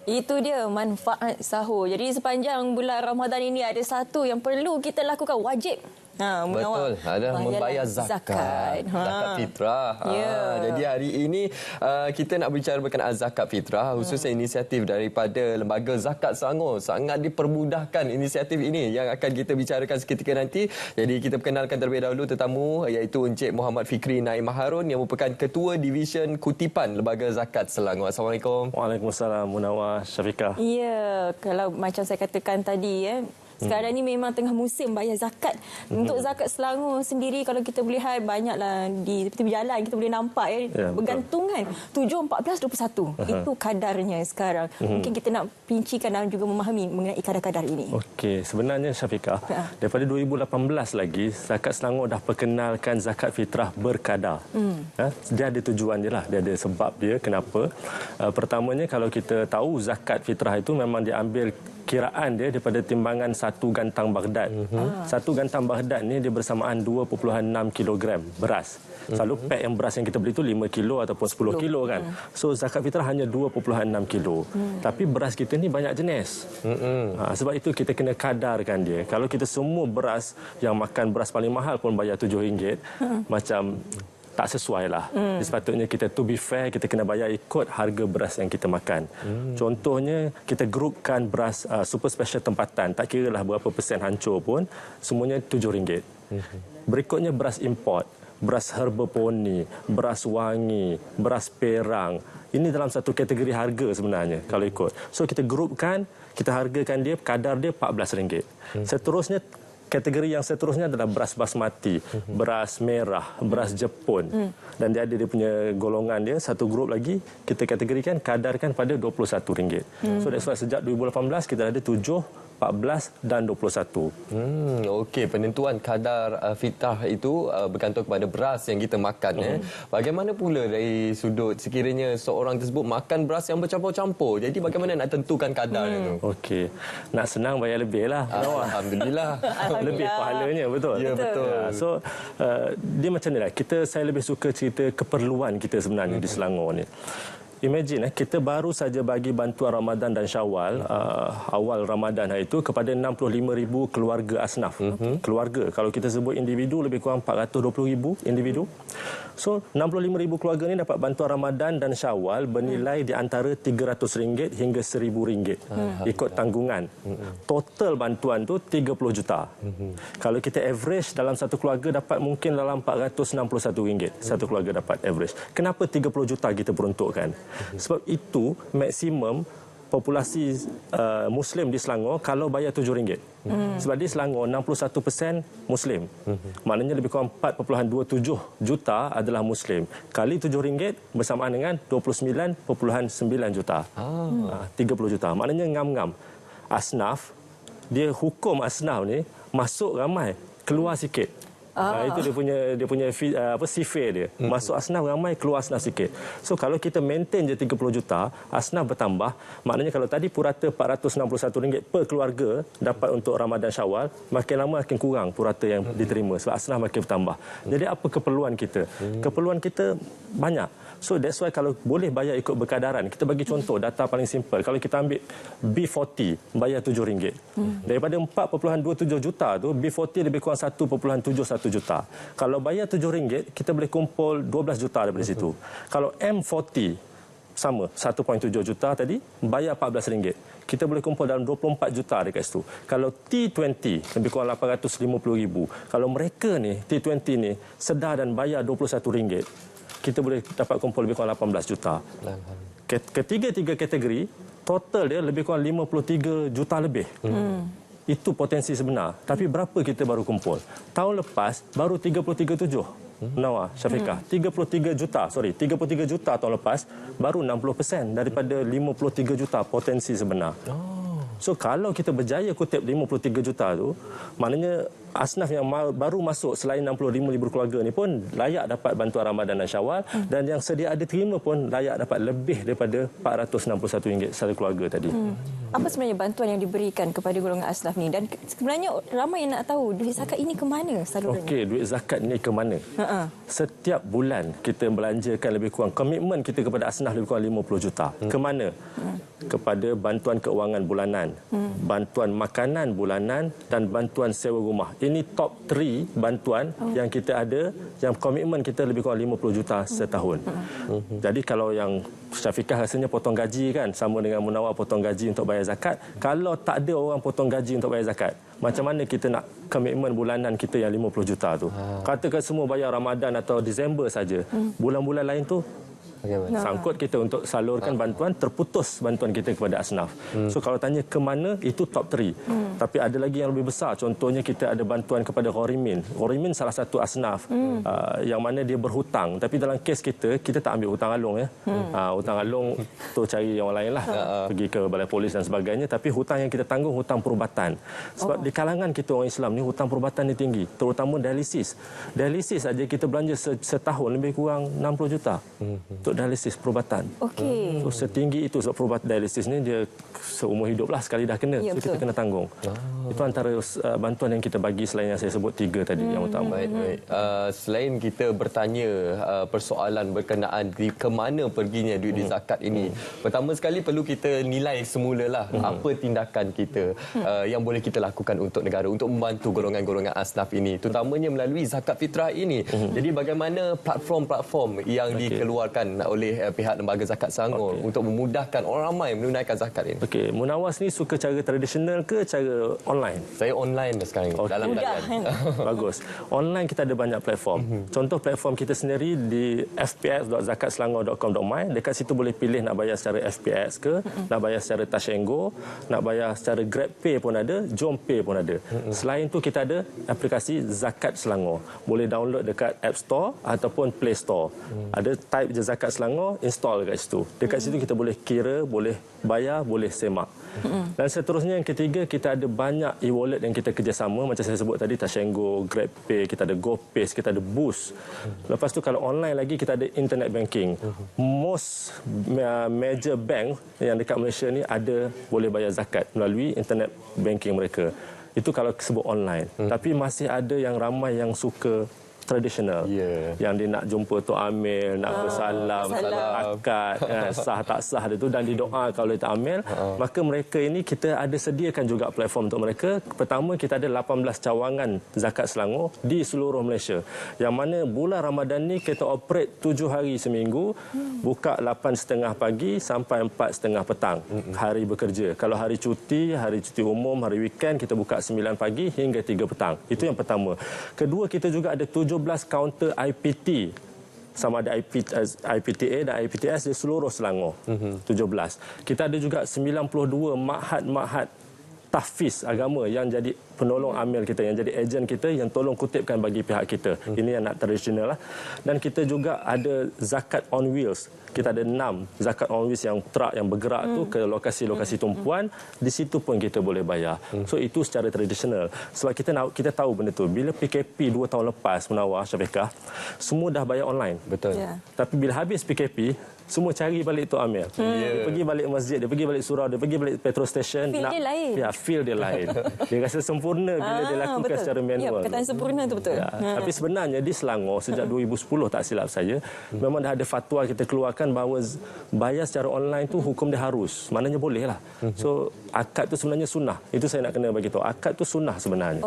Itu dia manfaat sahur. Jadi sepanjang bulan Ramadan ini ada satu yang perlu kita lakukan, wajib. Betul, ada membayar zakat. Zakat fitrah. Jadi hari ini kita nak bicara berkenaan zakat fitrah, khususnya inisiatif daripada Lembaga Zakat Selangor. Sangat dipermudahkan inisiatif ini yang akan kita bicarakan seketika nanti. Jadi kita perkenalkan terlebih dahulu tetamu, iaitu Encik Muhammad Fikri Naim Harun yang merupakan Ketua Division Kutipan Lembaga Zakat Selangor. Assalamualaikum. Waalaikumsalam, Munawar, Syafiqah. Ya, kalau macam saya katakan tadi, sekarang ni memang tengah musim bayar zakat. Untuk zakat Selangor sendiri, kalau kita lihat banyaklah di tepi jalan kita boleh nampak bergantungan 7, 14, 21. Itu kadarnya sekarang. Mungkin kita nak pincikan dan juga memahami mengenai kadar-kadar ini. Okey, sebenarnya Syafiqah, daripada 2018 lagi zakat Selangor dah perkenalkan zakat fitrah berkadar. Dia ada tujuan dia lah, dia ada sebab dia kenapa. Pertamanya, kalau kita tahu zakat fitrah itu memang diambil kiraan dia daripada timbangan satu gantang Baghdad. Satu gantang Baghdad ni dia bersamaan 2.6 kilogram beras. Selalu pek yang beras yang kita beli tu 5 kilo ataupun 10 kilo kan. So zakat fitrah hanya 2.6 kilo. Tapi beras kita ni banyak jenis. Sebab itu kita kena kadarkan dia. Kalau kita semua beras yang makan beras paling mahal pun bayar RM7, macam tak sesuai lah. Sepatutnya kita, to be fair, kita kena bayar ikut harga beras yang kita makan. Contohnya, kita grupkan beras super special tempatan. Tak kira lah berapa persen hancur pun, semuanya RM7. Berikutnya beras import, beras herba poni, beras wangi, beras perang. Ini dalam satu kategori harga sebenarnya kalau ikut. So kita grupkan, kita hargakan dia, kadar dia RM14. Seterusnya, kategori yang seterusnya adalah beras basmati, beras merah, beras Jepun. Dan dia ada dia punya golongan dia, satu grup lagi, kita kategorikan, kadarkan pada RM21. So that's why sejak 2018 kita ada 7, 14 dan 21. Okey, penentuan kadar fitrah itu bergantung kepada beras yang kita makan. Bagaimana pula dari sudut sekiranya seorang tersebut makan beras yang bercampur-campur? Jadi bagaimana nak tentukan kadar itu? Okey, nak senang bayar lebih lah. Alhamdulillah. Lebih pahalanya, betul? Ya, betul. So, dia macam ni lah. Saya lebih suka cerita keperluan kita sebenarnya di Selangor ni. Imagine kita baru saja bagi bantuan Ramadan dan Syawal awal Ramadan itu kepada 65,000 keluarga asnaf. Keluarga, kalau kita sebut individu lebih kurang 420,000 individu. So 65,000 keluarga ni dapat bantuan Ramadan dan Syawal bernilai di antara RM300 hingga RM1,000 ikut tanggungan. Total bantuan tu 30 juta. Kalau kita average dalam satu keluarga dapat mungkin dalam RM461 satu keluarga dapat average. Kenapa 30 juta kita peruntukkan? Sebab itu maksimum populasi Muslim di Selangor kalau bayar RM7. Sebab di Selangor 61% Muslim. Maknanya lebih kurang 4.27 juta adalah Muslim. Kali RM7 bersamaan dengan 29.9 juta. 30 juta. Maknanya ngam-ngam. Asnaf, dia hukum asnaf ni masuk ramai, keluar sikit. Itu dia punya sifir dia. Masuk asnaf ramai, keluar asnaf sikit. So kalau kita maintain je 30 juta, asnaf bertambah, maknanya kalau tadi purata RM461 per keluarga dapat untuk Ramadan Syawal, makin lama makin kurang purata yang diterima sebab asnaf makin bertambah. Jadi apa keperluan kita? Keperluan kita banyak. So that's why kalau boleh bayar ikut berkadaran. Kita bagi contoh data paling simple. Kalau kita ambil B40 bayar RM7. Daripada 4.27 juta tu B40 lebih kurang 1.71 juta. Kalau bayar RM7 kita boleh kumpul 12 juta daripada situ. Kalau M40 sama 1.7 juta tadi bayar RM14. Kita boleh kumpul dalam 24 juta dekat situ. Kalau T20 lebih kurang 850,000. Kalau mereka ni T20 ni sedar dan bayar RM21, kita boleh dapat kumpul lebih kurang 18 juta. Ketiga-tiga kategori, total dia lebih kurang 53 juta lebih. Itu potensi sebenar. Tapi berapa kita baru kumpul? Tahun lepas, baru 33.7. Nawar, Syafiqah. 33 juta tahun lepas, baru 60% daripada 53 juta potensi sebenar. So, kalau kita berjaya kutip 53 juta tu, maknanya asnaf yang baru masuk selain 65,000 keluarga ni pun layak dapat bantuan Ramadan dan Syawal, dan yang sedia ada terima pun layak dapat lebih daripada RM461 satu keluarga tadi. Apa sebenarnya bantuan yang diberikan kepada golongan asnaf ni, dan sebenarnya ramai yang nak tahu duit zakat ini ke mana salurannya? Okey, duit zakat ni ke mana? Setiap bulan kita belanjakan lebih kurang, komitmen kita kepada asnaf lebih kurang 50 juta. Ke mana? Kepada bantuan keuangan bulanan, bantuan makanan bulanan dan bantuan sewa rumah. Ini top 3 bantuan yang kita ada, yang komitmen kita lebih kurang 50 juta setahun. Jadi kalau yang Syafiqah rasanya potong gaji kan, sama dengan Munawar potong gaji untuk bayar zakat. Kalau tak ada orang potong gaji untuk bayar zakat, macam mana kita nak komitmen bulanan kita yang 50 juta tu? Katakan semua bayar Ramadan atau Disember saja. Bulan-bulan lain tu sangkut kita untuk salurkan bantuan, terputus bantuan kita kepada asnaf. So kalau tanya ke mana, itu top 3. Tapi ada lagi yang lebih besar. Contohnya kita ada bantuan kepada Ghorimin. Ghorimin salah satu asnaf yang mana dia berhutang. Tapi dalam kes kita tak ambil hutang alung ya. Hutang alung tu cari yang lain lah. Pergi ke balai polis dan sebagainya. Tapi hutang yang kita tanggung hutang perubatan. Sebab di kalangan kita orang Islam ni hutang perubatan ni tinggi. Terutama dialisis. Dialisis saja kita belanja setahun lebih kurang 60 juta. Dialisis perubatan. So setinggi itu, sebab perubatan dialisis ni dia seumur hidup lah, sekali dah kena. So kita kena tanggung. Itu antara bantuan yang kita bagi selain yang saya sebut 3 tadi yang utama. Baik. Selain kita bertanya persoalan berkenaan di ke mana perginya duit zakat ini, pertama sekali perlu kita nilai semulalah apa tindakan kita yang boleh kita lakukan untuk negara untuk membantu golongan-golongan asnaf ini, terutamanya melalui zakat fitrah ini. Jadi bagaimana platform-platform yang dikeluarkan oleh pihak Lembaga Zakat Selangor untuk memudahkan orang ramai menunaikan zakat ini? Okey, Munawar ni suka cara tradisional ke cara online? Saya online sekarang dalam talian. Bagus. Online kita ada banyak platform. Contoh platform kita sendiri di fps.zakatselangor.com.my. Dekat situ boleh pilih nak bayar secara FPS ke, nak bayar secara Touch 'n Go, nak bayar secara GrabPay pun ada, JomPay pun ada. Selain tu kita ada aplikasi Zakat Selangor. Boleh download dekat App Store ataupun Play Store. Ada type je Zakat Selangor, install dekat situ. Dekat situ kita boleh kira, boleh bayar, boleh semak. Dan seterusnya yang ketiga, kita ada banyak e-wallet yang kita kerjasama. Macam saya sebut tadi, Touch 'n Go, GrabPay, kita ada GoPay, kita ada Boost. Lepas tu kalau online lagi, kita ada internet banking. Most major bank yang dekat Malaysia ni ada boleh bayar zakat melalui internet banking mereka. Itu kalau sebut online. Tapi masih ada yang ramai yang suka tradisional, yang dia nak jumpa Tok Amil, nak bersalam, akad, sah tak sah dia tu, dan didoa kalau dia tak amil. Maka mereka ini kita ada sediakan juga platform untuk mereka. Pertama, kita ada 18 cawangan Zakat Selangor di seluruh Malaysia, yang mana bulan Ramadan ni kita operate 7 hari seminggu, buka 8.30 pagi sampai 4.30 petang, hari bekerja. Kalau hari cuti umum, hari weekend, kita buka 9 pagi hingga 3 petang. Itu yang pertama. Kedua, kita juga ada 17 kaunter IPT, sama ada IPTA dan IPTS di seluruh Selangor. 17. Kita ada juga 92 ma'had tahfiz agama yang jadi penolong amil kita, yang jadi ejen kita, yang tolong kutipkan bagi pihak kita. Ini yang nak tradisional lah. Dan kita juga ada zakat on wheels. Kita ada 6 zakat on wheels yang truk yang bergerak tu ke lokasi-lokasi tumpuan. Di situ pun kita boleh bayar. So itu secara tradisional. Sebab kita tahu benda tu. Bila PKP 2 tahun lepas, Munawar, Syafiqah, semua dah bayar online. Betul. Tapi bila habis PKP, semua cari balik Tok Amil. Dia pergi balik masjid, dia pergi balik surau, dia pergi balik petrol station. Feel dia lain. Ya, feel dia lain. Dia rasa sempurna bila dia lakukan secara manual. Perkataan sempurna tu betul. Tapi sebenarnya di Selangor sejak 2010 tak silap saya, memang dah ada fatwa kita keluarkan bahawa bayar secara online tu hukum dia harus. Maknanya boleh lah. So akad tu sebenarnya sunnah. Itu saya nak kena bagi tahu. Akad tu sunnah sebenarnya.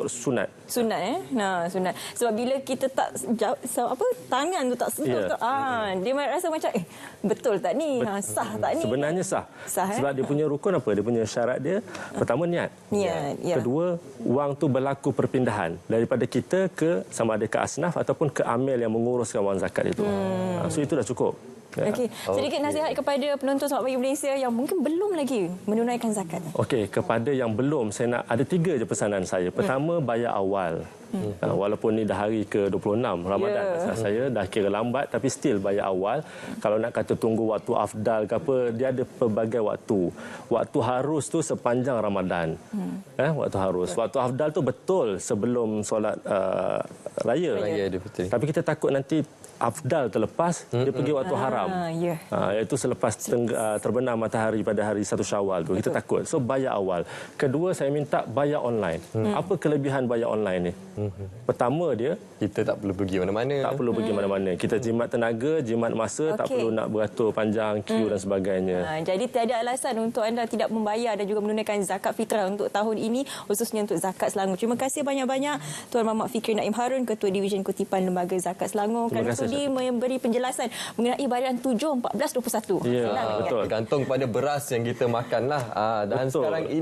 Sunat. Sunat sunat. Sebab bila kita tak tangan tu tak sentuh tu, dia rasa macam betul tak ni? Sah tak ni? Sebenarnya sah. Sebab dia punya rukun apa? Dia punya syarat dia, pertama niat. Kedua, wang tu berlaku perpindahan daripada kita ke sama ada ke asnaf ataupun ke amil yang menguruskan wang zakat itu. So itu dah cukup. Okey. Sedikit nasihat kepada penonton Selamat Pagi Malaysia yang mungkin belum lagi menunaikan zakat. Okey, kepada yang belum, saya nak ada 3 je pesanan saya. Pertama, bayar awal. Walaupun ni dah hari ke-26 Ramadan, saya dah kira lambat tapi still bayar awal. Kalau nak kata tunggu waktu afdal ke apa, dia ada pelbagai waktu. Waktu harus tu sepanjang Ramadan. Waktu harus. Waktu afdal tu betul sebelum solat raya. Tapi kita takut nanti afdal terlepas, dia pergi waktu haram. Iaitu selepas terbenam matahari pada hari 1 Syawal tu. Kita takut. So bayar awal. Kedua, saya minta bayar online. Apa kelebihan bayar online ni? Pertama dia, kita tak perlu pergi mana-mana. Tak perlu pergi mana-mana. Kita jimat tenaga, jimat masa, tak perlu nak beratur panjang queue dan sebagainya. Jadi tiada alasan untuk anda tidak membayar dan juga menunaikan zakat fitrah untuk tahun ini, khususnya untuk zakat Selangor. Terima kasih banyak-banyak Tuan Mamat Fikri Naim Harun, Ketua Division Kutipan Lembaga Zakat Selangor, kerana sudi memberi penjelasan mengenai bayaran 7, 14, 21. Ya, betul. Tergantung pada beras yang kita makanlah. Dan sekarang ini